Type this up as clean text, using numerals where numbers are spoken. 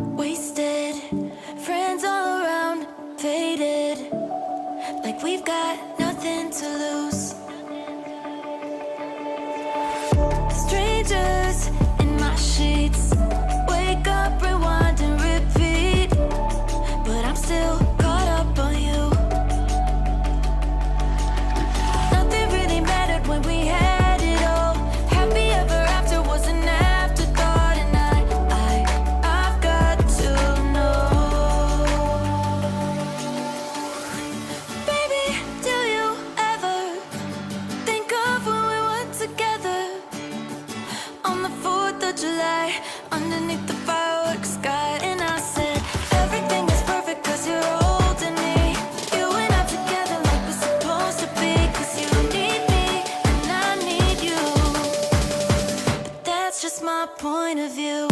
wasted. Friends all around, faded, like we've got nothing to lose. Strangers in my sheets, wake up, rewind and repeat, but I'm still caught up on you. Nothing really mattered when we had it all. Happy ever after was an afterthought, and I've got to know. Baby, do you ever think of when we were together on the 4th of July, underneath the fireworks sky? And I said, everything is perfect 'cause you're holding me. You and I together like we're supposed to be, 'cause you need me and I need you. But that's just my point of view.